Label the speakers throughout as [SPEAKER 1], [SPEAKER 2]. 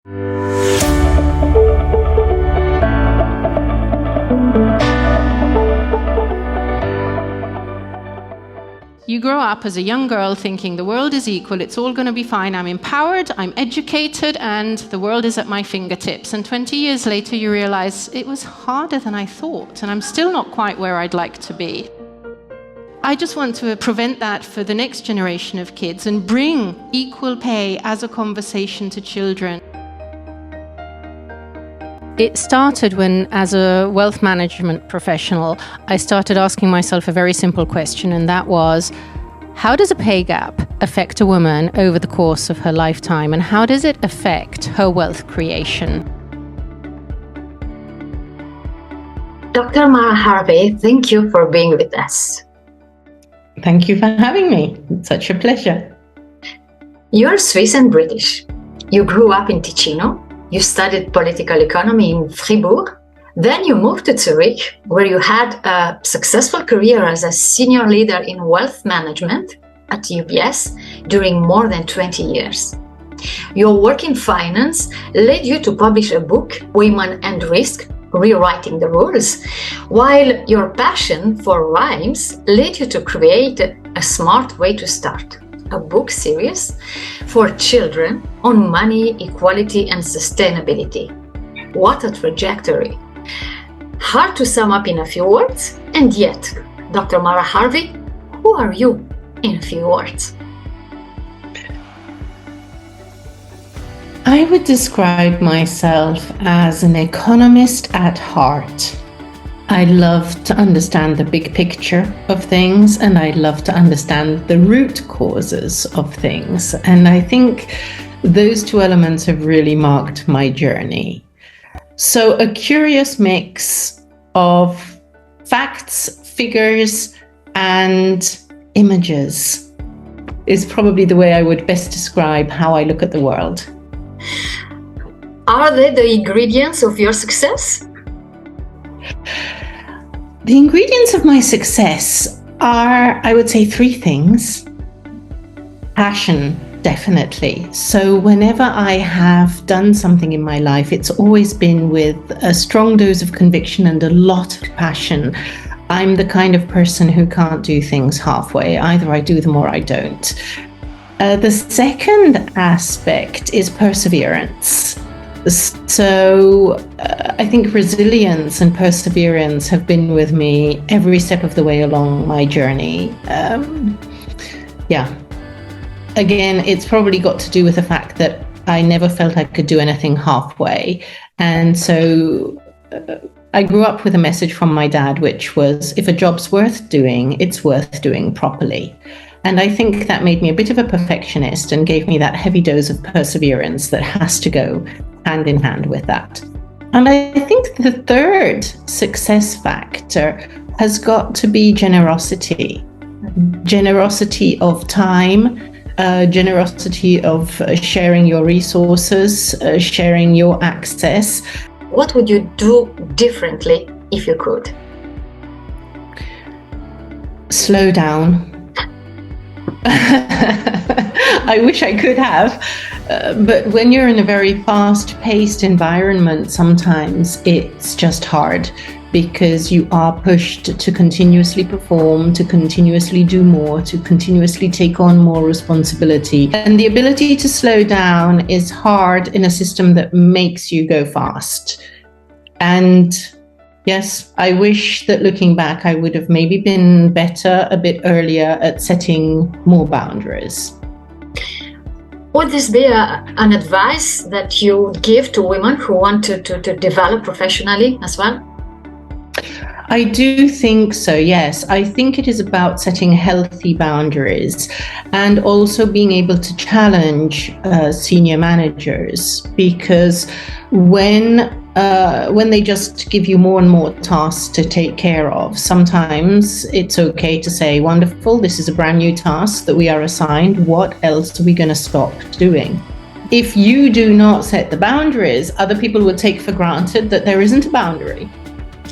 [SPEAKER 1] You grow up as a young girl thinking the world is equal, it's all going to be fine, I'm empowered, I'm educated, and the world is at my fingertips. And 20 years later, you realize it was harder than I thought, and I'm still not quite where I'd like to be. I just want to prevent that for the next generation of kids and bring equal pay as a conversation to children. It started when, as a wealth management professional, I started asking myself a very simple question, and that was, how does a pay gap affect a woman over the course of her lifetime, and how does it affect her wealth creation?
[SPEAKER 2] Dr. Mara Harvey, thank you for being with us.
[SPEAKER 3] Thank you for having me. It's such a pleasure.
[SPEAKER 2] You're Swiss and British. You grew up in Ticino. You studied political economy in Fribourg. Then you moved to Zurich, where you had a successful career as a senior leader in wealth management at UBS during more than 20 years. Your work in finance led you to publish a book, Women and Risk, Rewriting the Rules, while your passion for rhymes led you to create A Smart Way to Start, a book series for children on money, equality, and sustainability. What a trajectory! Hard to sum up in a few words, and yet, Dr. Mara Harvey, who are you in a few words?
[SPEAKER 3] I would describe myself as an economist at heart. I love to understand the big picture of things, and I love to understand the root causes of things. And I think those two elements have really marked my journey. So a curious mix of facts, figures, and images is probably the way I would best describe how I look at the world.
[SPEAKER 2] Are they the ingredients of your success?
[SPEAKER 3] The ingredients of my success are, I would say, three things. Passion, definitely. So whenever I have done something in my life, it's always been with a strong dose of conviction and a lot of passion. I'm the kind of person who can't do things halfway. Either I do them or I don't. The second aspect is perseverance. So I think resilience and perseverance have been with me every step of the way along my journey. Again, it's probably got to do with the fact that I never felt I could do anything halfway. And so I grew up with a message from my dad, which was, if a job's worth doing, it's worth doing properly. And I think that made me a bit of a perfectionist and gave me that heavy dose of perseverance that has to go hand in hand with that. And I think the third success factor has got to be generosity. Generosity of time, generosity of sharing your resources, sharing your access.
[SPEAKER 2] What would you do differently if you could?
[SPEAKER 3] Slow down. I wish I could have, but when you're in a very fast-paced environment, sometimes it's just hard because you are pushed to continuously perform, to continuously do more, to continuously take on more responsibility. And the ability to slow down is hard in a system that makes you go fast. And yes, I wish that looking back, I would have maybe been better a bit earlier at setting more boundaries.
[SPEAKER 2] Would this be an advice that you would give to women who want to develop professionally as well?
[SPEAKER 3] I do think so, yes. I think it is about setting healthy boundaries and also being able to challenge senior managers, because when they just give you more and more tasks to take care of, sometimes it's okay to say, wonderful, this is a brand new task that we are assigned. What else are we going to stop doing? If you do not set the boundaries, other people will take for granted that there isn't a boundary.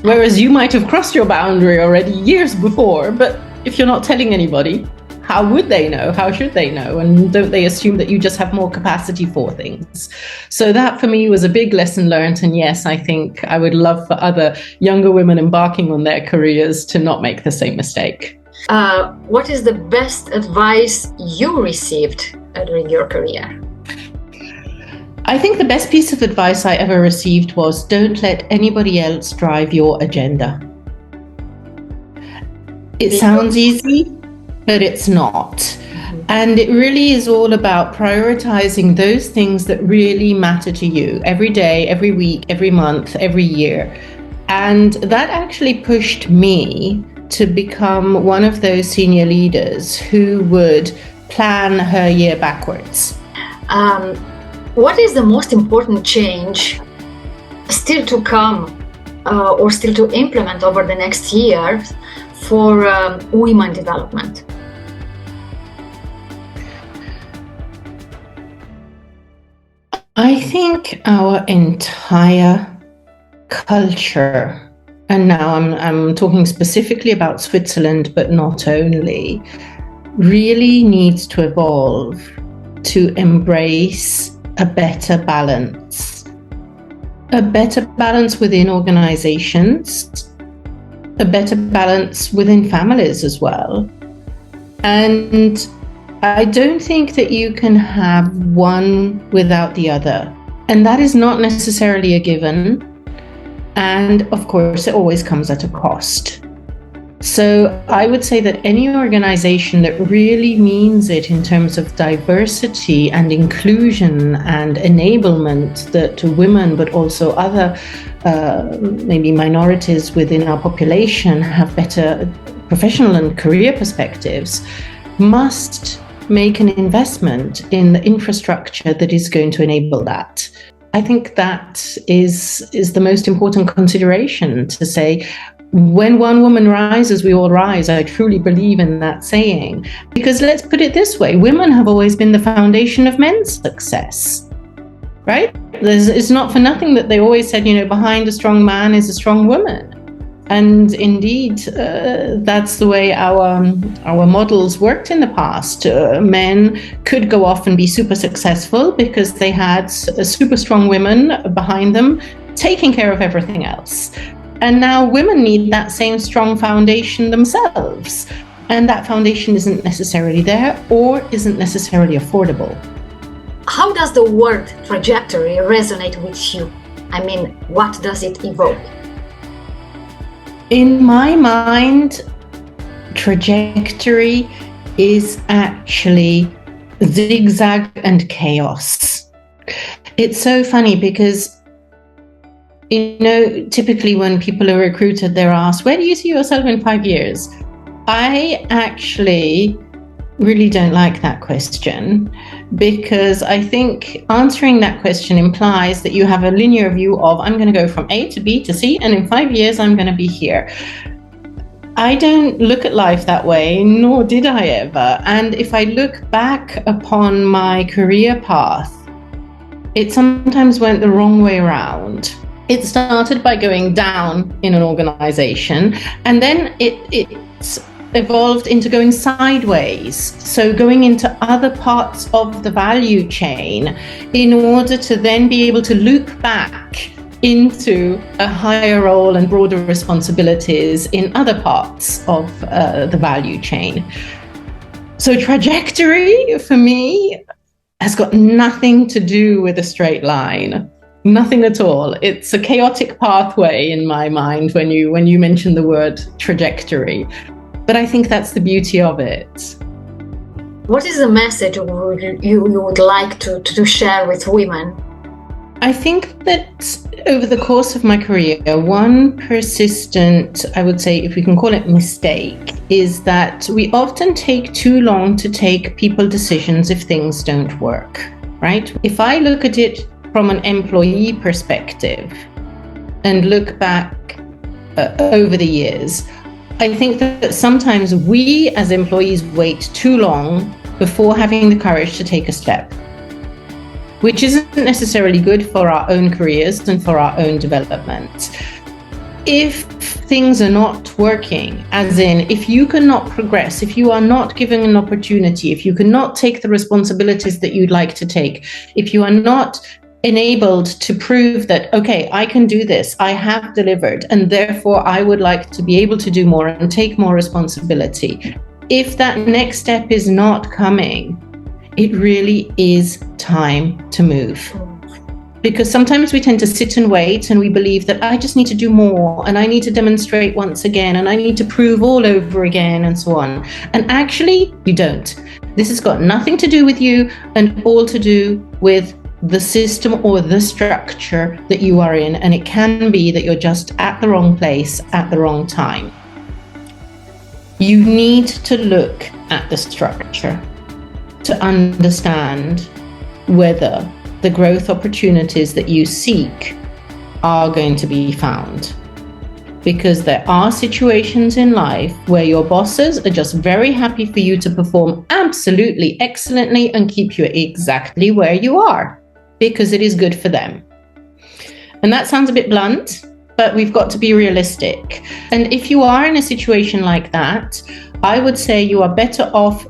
[SPEAKER 3] Whereas you might have crossed your boundary already years before, but if you're not telling anybody, how would they know? How should they know? And don't they assume that you just have more capacity for things? So that for me was a big lesson learned. And yes, I think I would love for other younger women embarking on their careers to not make the same mistake.
[SPEAKER 2] What is the best advice you received during your career?
[SPEAKER 3] I think the best piece of advice I ever received was, don't let anybody else drive your agenda. It sounds easy, but it's not. And it really is all about prioritizing those things that really matter to you every day, every week, every month, every year. And that actually pushed me to become one of those senior leaders who would plan her year backwards.
[SPEAKER 2] What is the most important change still to come or still to implement over the next year for women development?
[SPEAKER 3] I think our entire culture, and now I'm talking specifically about Switzerland, but not only, really needs to evolve to embrace a better balance within organizations, a better balance within families as well. And I don't think that you can have one without the other. And that is not necessarily a given. And of course, it always comes at a cost. So I would say that any organization that really means it in terms of diversity and inclusion and enablement that to women, but also other maybe minorities within our population have better professional and career perspectives, must make an investment in the infrastructure that is going to enable that. I think that is the most important consideration, to say, when one woman rises, we all rise. I truly believe in that saying. Because let's put it this way, women have always been the foundation of men's success, right? It's not for nothing that they always said, behind a strong man is a strong woman. And indeed, that's the way our models worked in the past. Men could go off and be super successful because they had super strong women behind them taking care of everything else. And now women need that same strong foundation themselves. And that foundation isn't necessarily there or isn't necessarily affordable.
[SPEAKER 2] How does the word trajectory resonate with you? I mean, what does it evoke?
[SPEAKER 3] In my mind, trajectory is actually zigzag and chaos. It's so funny because, typically when people are recruited, they're asked, where do you see yourself in 5 years? I actually really don't like that question, because I think answering that question implies that you have a linear view of, I'm going to go from A to B to C, and in 5 years I'm going to be here. I don't look at life that way, nor did I ever. And if I look back upon my career path, it sometimes went the wrong way around. It started by going down in an organization, and then it's evolved into going sideways, so going into other parts of the value chain in order to then be able to loop back into a higher role and broader responsibilities in other parts of the value chain. So trajectory for me has got nothing to do with a straight line. Nothing at all. It's a chaotic pathway in my mind when you mention the word trajectory. But I think that's the beauty of it.
[SPEAKER 2] What is the message you would like to share with women?
[SPEAKER 3] I think that over the course of my career, one persistent, I would say, if we can call it mistake, is that we often take too long to take people decisions if things don't work, right? If I look at it from an employee perspective and look back over the years, I think that sometimes we as employees wait too long before having the courage to take a step, which isn't necessarily good for our own careers and for our own development. If things are not working, as in if you cannot progress, if you are not given an opportunity, if you cannot take the responsibilities that you'd like to take, if you are not enabled to prove that, okay, I can do this, I have delivered, and therefore I would like to be able to do more and take more responsibility. If that next step is not coming, it really is time to move. Because sometimes we tend to sit and wait and we believe that I just need to do more and I need to demonstrate once again and I need to prove all over again and so on. And actually, you don't. This has got nothing to do with you and all to do with the system or the structure that you are in. And it can be that you're just at the wrong place at the wrong time. You need to look at the structure to understand whether the growth opportunities that you seek are going to be found. Because there are situations in life where your bosses are just very happy for you to perform absolutely excellently and keep you exactly where you are, because it is good for them. And that sounds a bit blunt, but we've got to be realistic. And if you are in a situation like that, I would say you are better off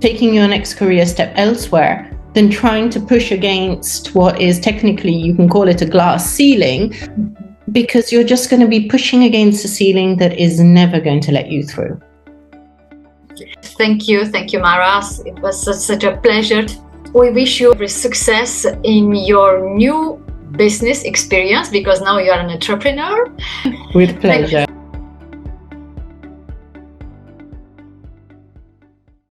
[SPEAKER 3] taking your next career step elsewhere than trying to push against what is technically, you can call it a glass ceiling, because you're just going to be pushing against a ceiling that is never going to let you through.
[SPEAKER 2] Thank you, Mara. It was such a pleasure. We wish you every success in your new business experience, because now you are an entrepreneur.
[SPEAKER 3] With pleasure.